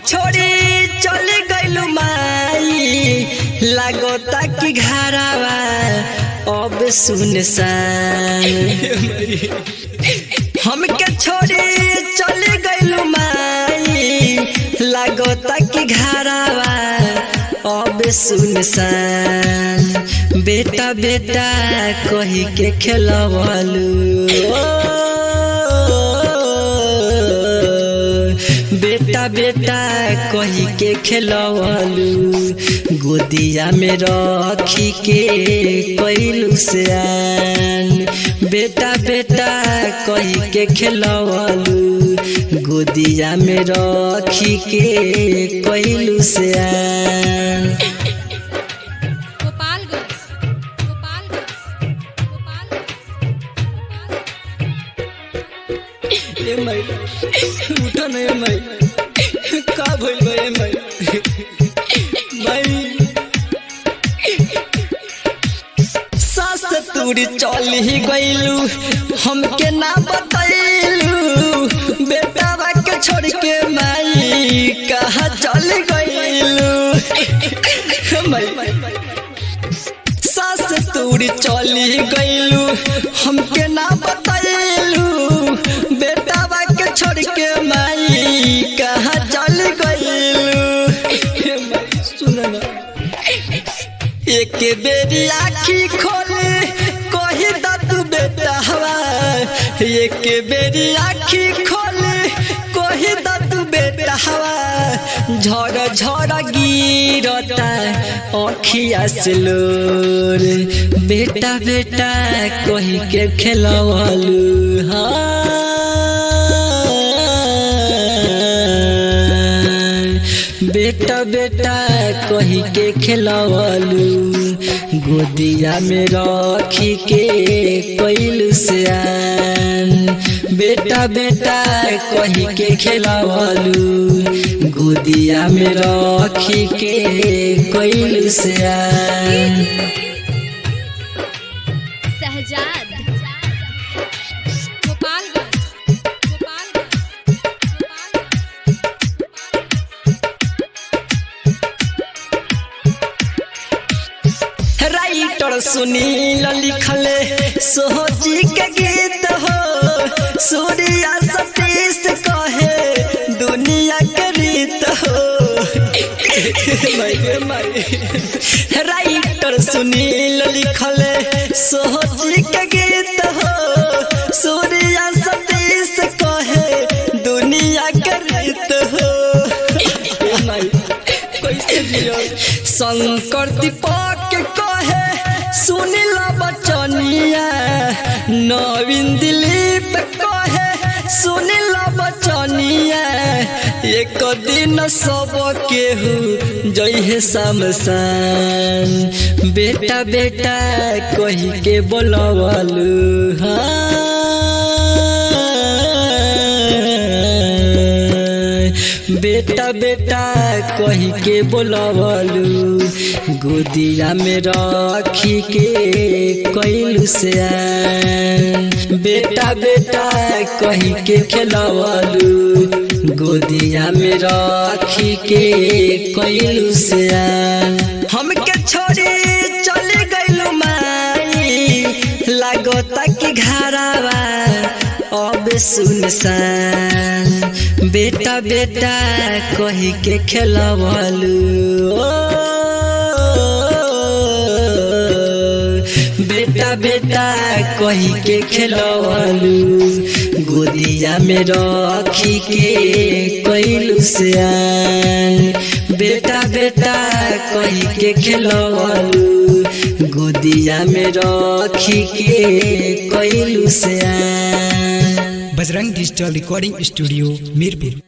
छोड़ी चली गइलू माई लागोता कि घरवा अब सुनसान हमके छोड़ी चली गइलू माई लागोता कि घरवा अब सुनसान बेटा बेटा कही के खेलवलू बेटा बेटा कही के खेलवलू गोदिया में रखी के कइलू सयान बेटा बेटा कही के खेलवलू गोदिया में रखी के कइलू सयान उठा नहीं माई का भइल बे माई सास तूरी चली गइलू हमके ना बतैलू बेटावा के छोड़ के माई कहाँ चल गइलू सास तूरी चली गइलू हमके ना बतैलू बेटावा के छोड़ के माई कहाँ चल गइलू एक बेरी आँखी खोले कही तू बेटा हवा एक बेरी आँखी खोले कही तू बेटा हवा झड़ झड़ गिरता आँखिया से लोर बेटा बेटा कही के खेलवलू हाँ बेटा बेटा कही के खेलवलू गोदिया में रखी के कइलू सयान बेटा बेटा कही के खेलवलू गोदिया में रखी के कइलू सयान राइटर सुनील लिखले सोहजी के गीत हो सूर्या सतीश कहे दुनिया के रीत हो राइटर सुनील लिखले सोहजी के गीत हो सूर्या सतीश कहे दुनिया के रीत हो शंकर दीपक कहे सुनिल बचनिया नवीन दिलीप कहे सुनिल बचनिया एक दिन सब केहू जइहे शमशान बेटा बेटा कही के बोलवलू हाँ बेटा बेटा कही के बोलवलू गोदिया में रखी के कइलू सयान बेटा बेटा कही के खेलवलू गोदिया में रखी के कइलू सयान हमके छोड़ी चली गइलू माई लागोता कि घरवा अब सुनसान बेटा बेटा कही के खेलवलू बेटा बेटा कही के खेलवलू गोदिया में रखी के कइलू सयान बेटा बेटा कही के खेलवलू गोदिया में रखी के कइलू सयान Bajrang digital recording studio Mirpur.